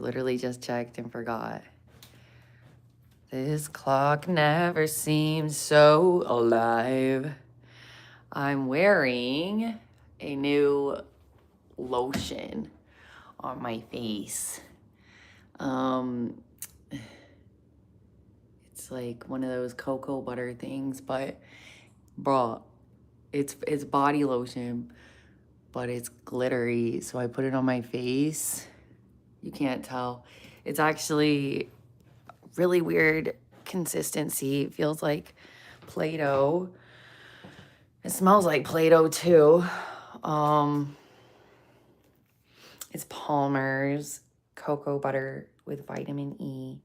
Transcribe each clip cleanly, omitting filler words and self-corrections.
literally just checked and forgot. This clock never seems so alive. I'm wearing a new lotion on my face. It's like one of those cocoa butter things, but bro, it's body lotion, but it's glittery. So I put it on my face. You can't tell. It's actually really weird consistency. It feels like Play-Doh. It smells like Play-Doh too. It's Palmer's cocoa butter with vitamin E.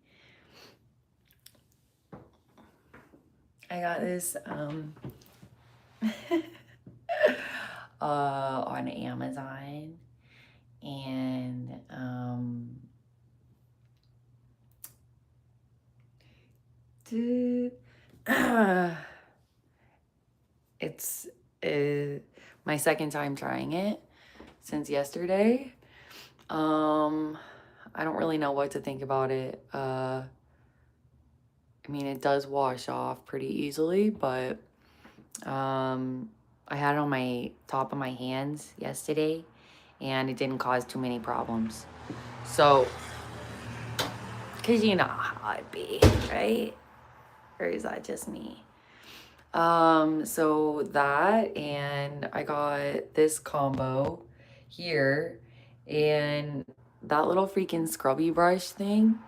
I got this on Amazon, and it's my second time trying it since yesterday. I don't really know what to think about it. I mean, it does wash off pretty easily, but I had it on my top of my hands yesterday, and it didn't cause too many problems. So, because you know how it'd be, right? Or is that just me? So that, and I got this combo here, and that little freaking scrubby brush thing,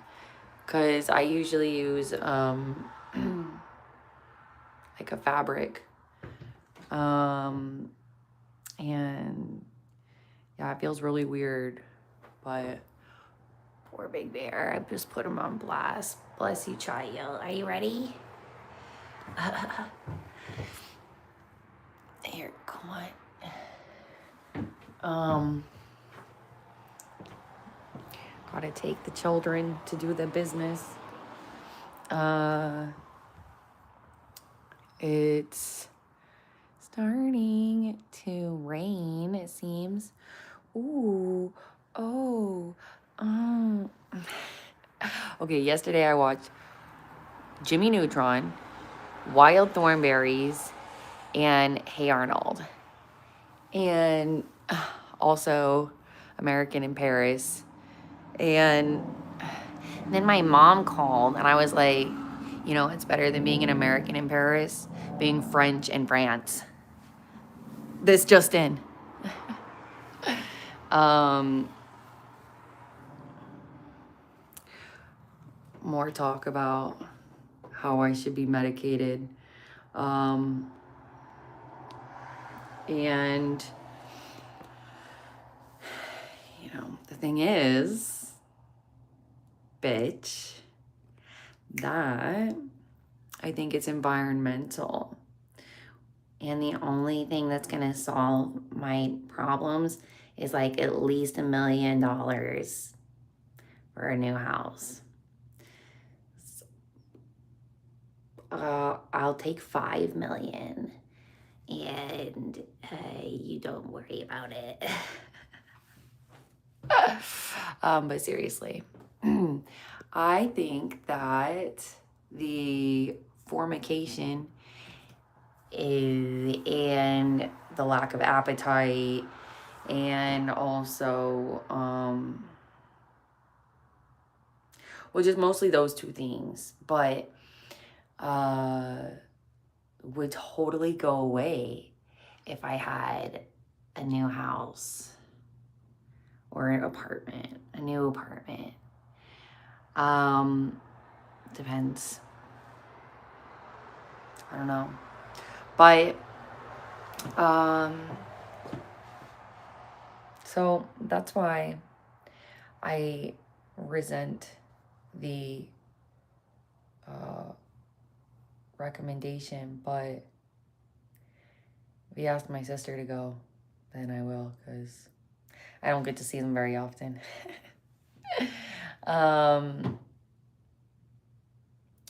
because I usually use like a fabric, and yeah, it feels really weird, but poor Big Bear, I just put him on blast. Bless you, child. Are you ready? Here, come on. Gotta take the children to do the business. It's starting to rain, it seems. Ooh, oh, okay, yesterday I watched Jimmy Neutron, Wild Thornberries, and Hey Arnold. And also American in Paris. And then my mom called, and I was like, you know, it's better than being an American in Paris, being French in France. This just in. More talk about how I should be medicated. And, you know, the thing is, bitch, that I think it's environmental. And the only thing that's going to solve my problems is like at least $1 million for a new house. I'll take 5 million, and you don't worry about it. But seriously, I think that the formication and the lack of appetite, and also well, just mostly those two things, but would totally go away if I had a new house or an apartment, a new apartment. Depends. I don't know. But so that's why I resent the recommendation. But if you asked my sister to go, then I will, because I don't get to see them very often.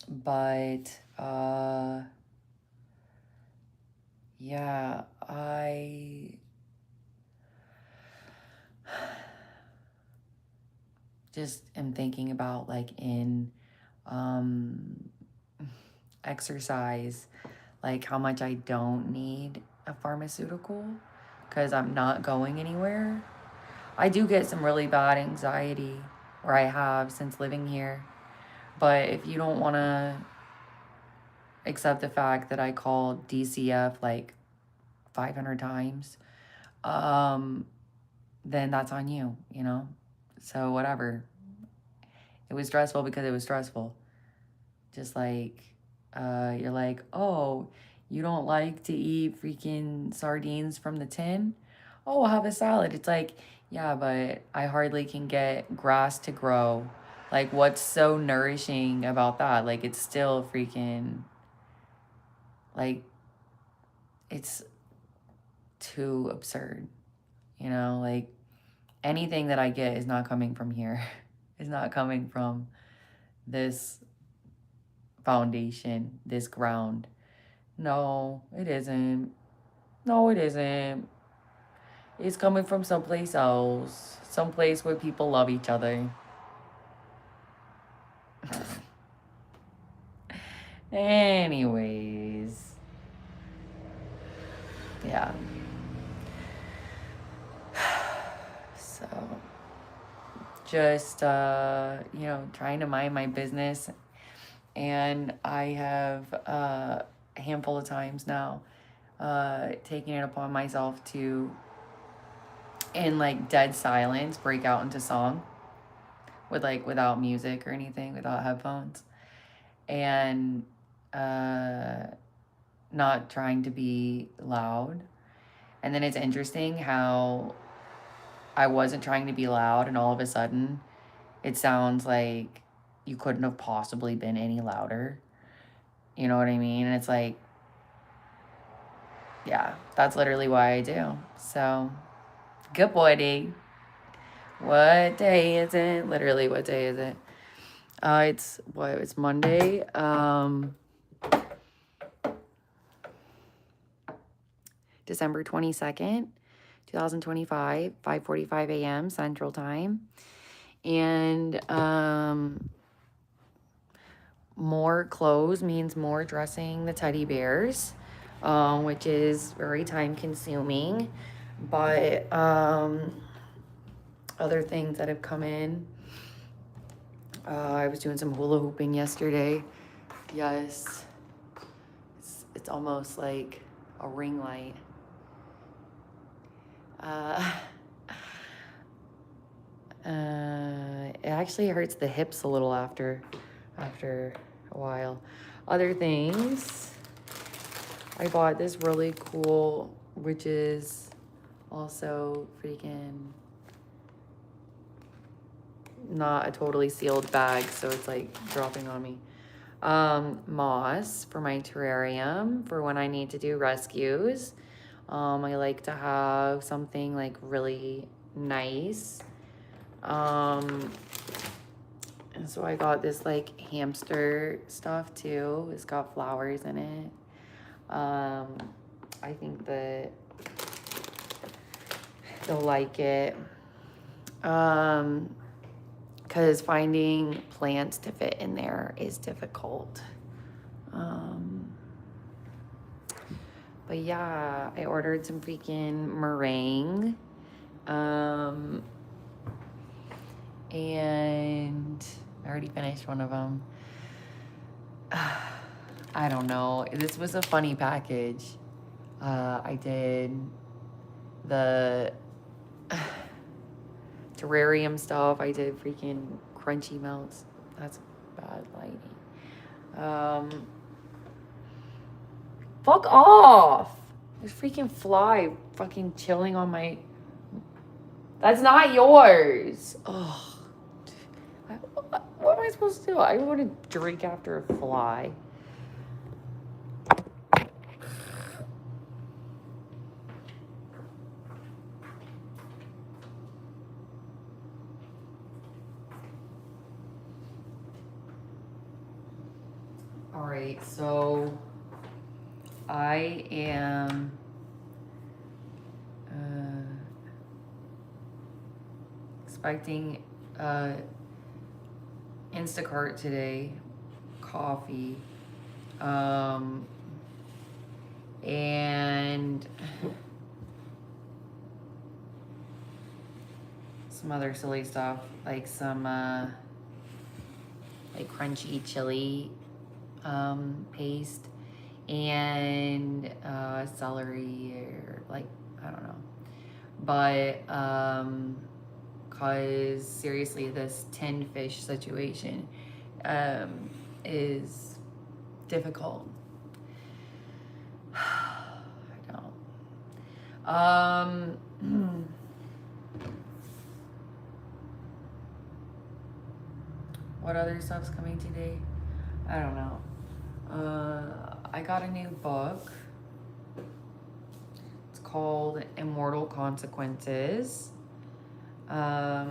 But yeah, I just am thinking about like in exercise, like how much I don't need a pharmaceutical because I'm not going anywhere. I do get some really bad anxiety, or I have since living here. But if you don't want to accept the fact that I called DCF like 500 times, then that's on you, you know? So whatever. It was stressful because it was stressful. Just like, you're like, oh, you don't like to eat freaking sardines from the tin? Oh, I'll have a salad. It's like, yeah, but I hardly can get grass to grow. Like, what's so nourishing about that? Like, it's still freaking, like, it's too absurd, you know? Like, anything that I get is not coming from here. It's not coming from this foundation, this ground. No, it isn't. No, it isn't. It's coming from someplace else. Someplace where people love each other. Anyways. Yeah. So, just, you know, trying to mind my business. And I have a handful of times now taking it upon myself to, in like dead silence, break out into song with like without music or anything, without headphones, and not trying to be loud. And then it's interesting how I wasn't trying to be loud, and all of a sudden it sounds like you couldn't have possibly been any louder. You know what I mean? And it's like, yeah, that's literally why I do. So, good morning. What day is it? Literally, what day is it? It's what? It's Monday. December 22nd, 2025, 5:45 a.m. Central Time. And more clothes means more dressing the teddy bears, which is very time consuming. But other things that have come in, I was doing some hula hooping yesterday. Yes, it's almost like a ring light. It actually hurts the hips a little after a while. Other things, I bought this really cool, which is also freaking not a totally sealed bag, so it's like dropping on me. Moss for my terrarium for when I need to do rescues. I like to have something like really nice. And so I got this like hamster stuff too. It's got flowers in it. I think that they'll like it. Because finding plants to fit in there is difficult. But yeah, I ordered some freaking meringue. And I already finished one of them. I don't know. This was a funny package. I did the terrarium stuff. I did freaking crunchy melts. That's bad lighting. Fuck off! There's freaking fly fucking chilling on my... That's not yours! Ugh. What am I supposed to do? I want to drink after a fly. All right, so I am expecting Instacart today, coffee, and some other silly stuff, like some like crunchy chili paste, and celery, or like, I don't know. But cause seriously, this tinned fish situation is difficult. I don't. What other stuff's coming today? I don't know. I got a new book. It's called Immortal Consequences. I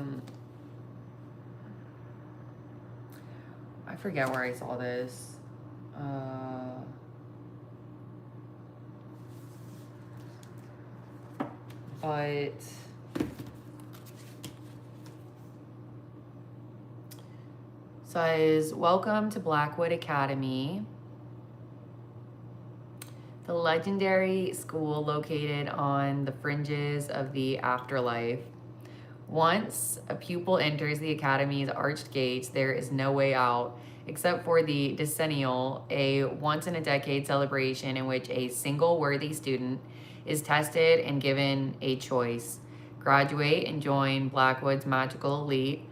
forget where I saw this. But says, welcome to Blackwood Academy, the legendary school located on the fringes of the afterlife. Once a pupil enters the academy's arched gates, there is no way out, except for the decennial, a once-in-a-decade celebration in which a single worthy student is tested and given a choice: graduate and join Blackwood's magical elite,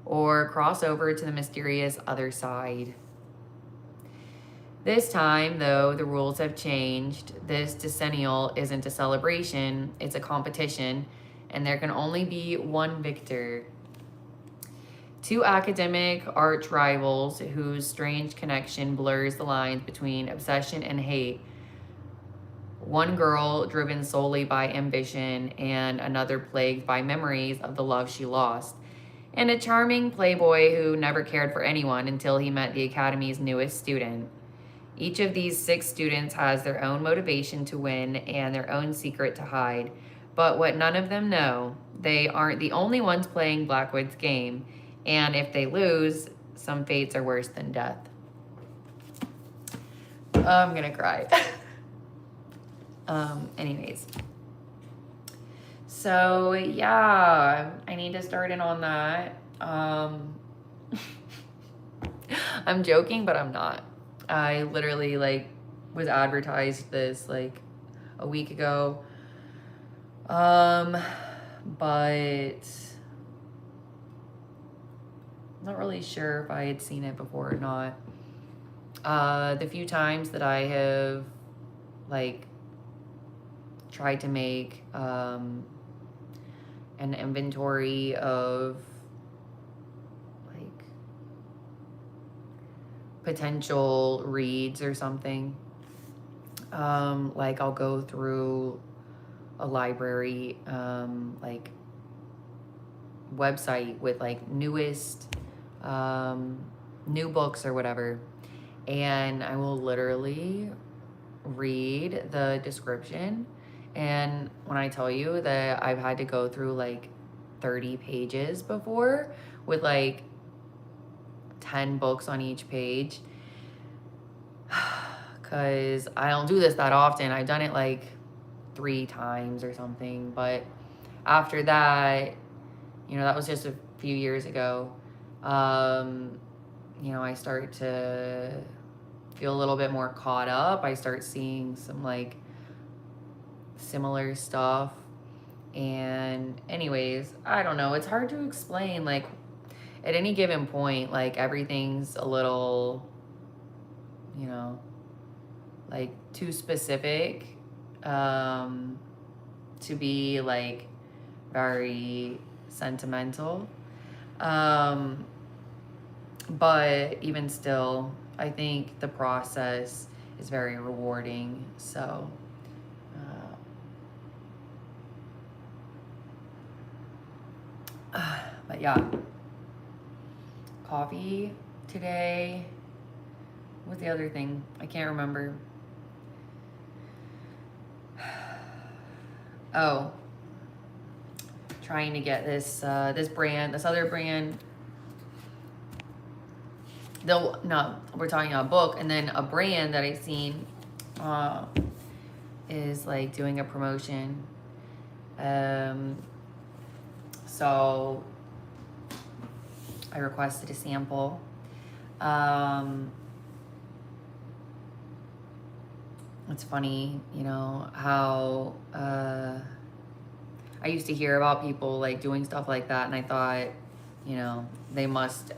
or cross over to the mysterious other side. This time, though, the rules have changed. This decennial isn't a celebration, it's a competition, and there can only be one victor. Two academic arch rivals whose strange connection blurs the lines between obsession and hate. One girl driven solely by ambition, and another plagued by memories of the love she lost. And a charming playboy who never cared for anyone until he met the academy's newest student. Each of these 6 students has their own motivation to win and their own secret to hide. But what none of them know, they aren't the only ones playing Blackwood's game. And if they lose, some fates are worse than death. I'm gonna cry. Anyways. So yeah, I need to start in on that. I'm joking, but I'm not. I literally was advertised this a week ago. But not really sure if I had seen it before or not. The few times that I have tried to make an inventory of potential reads or something, I'll go through a library website with newest new books or whatever, and I will literally read the description. And when I tell you that I've had to go through 30 pages before with 10 books on each page, because I don't do this that often. I've done it 3 times or something, but after that, that was just a few years ago. I start to feel a little bit more caught up. I start seeing some similar stuff. And anyways, I don't know. It's hard to explain. At any given point, everything's a little, too specific to be very sentimental. But even still, I think the process is very rewarding. So, but yeah, coffee today. What's the other thing? I can't remember. Oh, trying to get this other brand no, we're talking about a book, and then a brand that I've seen is like doing a promotion. So I requested a sample. It's funny, you know, how I used to hear about people like doing stuff like that, and I thought, you know, they must,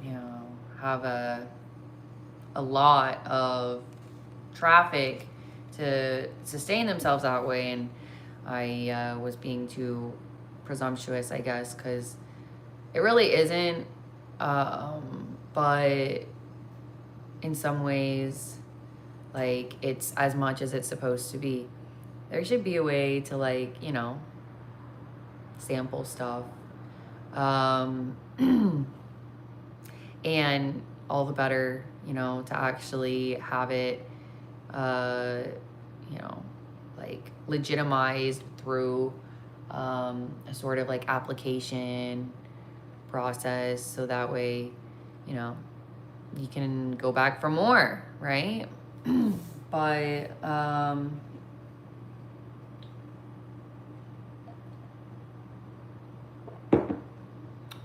you know, have a lot of traffic to sustain themselves that way. And I was being too presumptuous, I guess, because it really isn't. But in some ways, like, it's as much as it's supposed to be. There should be a way to, like, you know, sample stuff. And all the better, you know, to actually have it, you know, like legitimized through a sort of like application process, so that way, you know, you can go back for more, right? But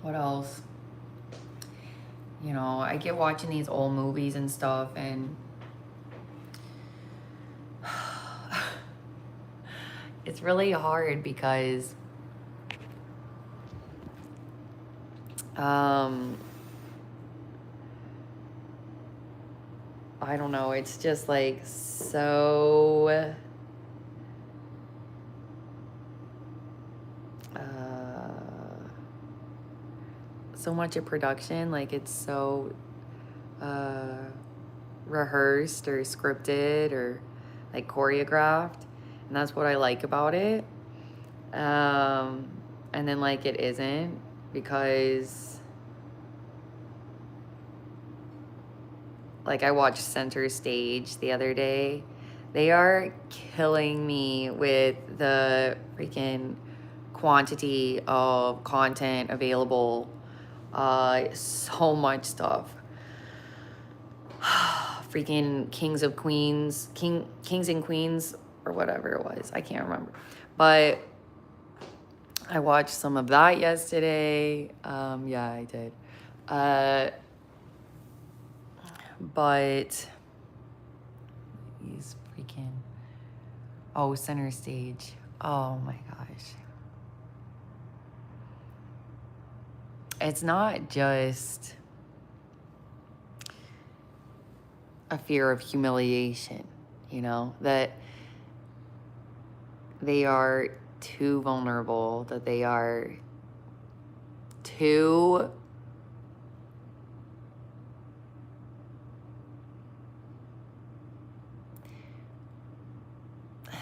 what else? You know, I get watching these old movies and stuff, and it's really hard because I don't know, it's just like so so much of production, like it's so rehearsed or scripted or like choreographed, and that's what I like about it. And then like it isn't, because like I watched Center Stage the other day. They are killing me with the freaking quantity of content available. So much stuff. Freaking Kings and Queens, or whatever it was. I can't remember. But I watched some of that yesterday. Yeah, I did. But he's freaking, oh, Center Stage. Oh my gosh. It's not just a fear of humiliation, you know, that they are too vulnerable, that they are too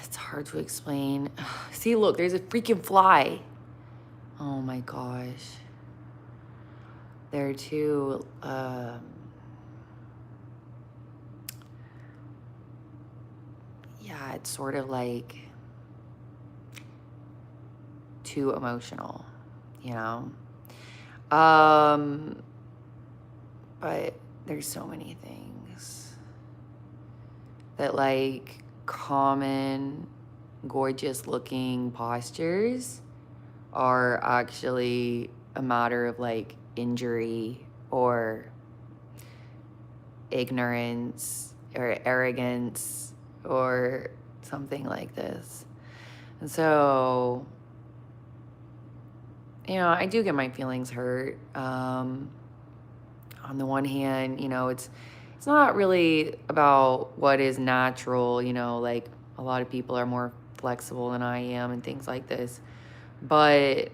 it's hard to explain. See, look, there's a freaking fly. Oh my gosh. They're too yeah, it's sort of like too emotional, you know? But there's so many things that like common, gorgeous looking postures are actually a matter of like injury or ignorance or arrogance or something like this. And so, you know, I do get my feelings hurt. On the one hand, you know, it's not really about what is natural, you know, like a lot of people are more flexible than I am and things like this. But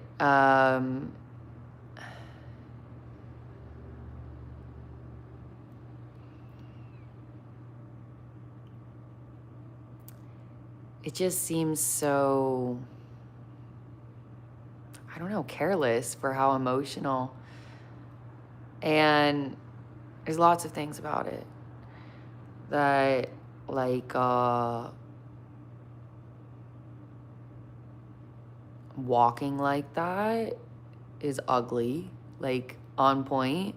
it just seems so, I don't know, careless for how emotional. And there's lots of things about it that, like, walking like that is ugly, like on point.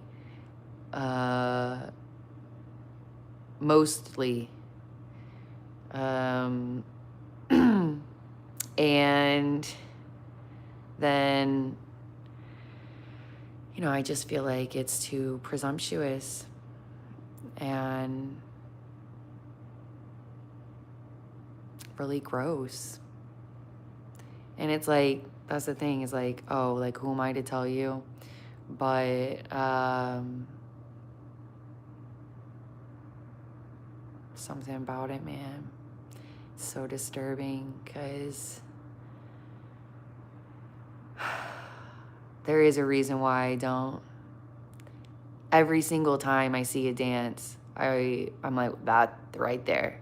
mostly. And then, you know, I just feel like it's too presumptuous and really gross. And it's like, that's the thing, is like, oh, like, who am I to tell you? But something about it, man, it's so disturbing, because there is a reason why I don't. Every single time I see a dance, I'm like, that right there,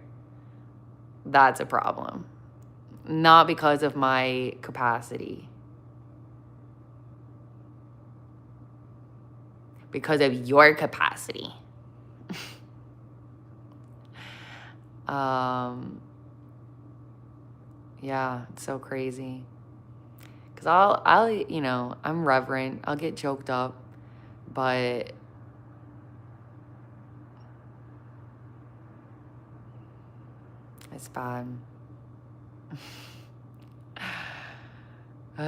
that's a problem. Not because of my capacity, because of your capacity. Yeah, it's so crazy. Cause I'll, you know, I'm reverent. I'll get choked up, but it's fine. All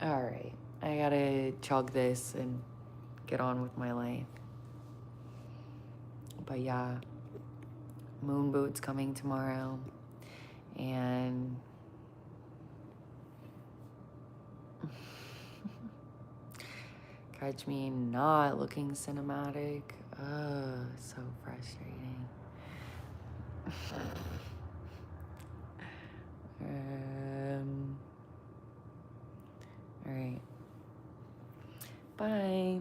right, I gotta chug this and get on with my life. But yeah, moon boot's coming tomorrow, and catch me not looking cinematic. So frustrating. All right. Bye.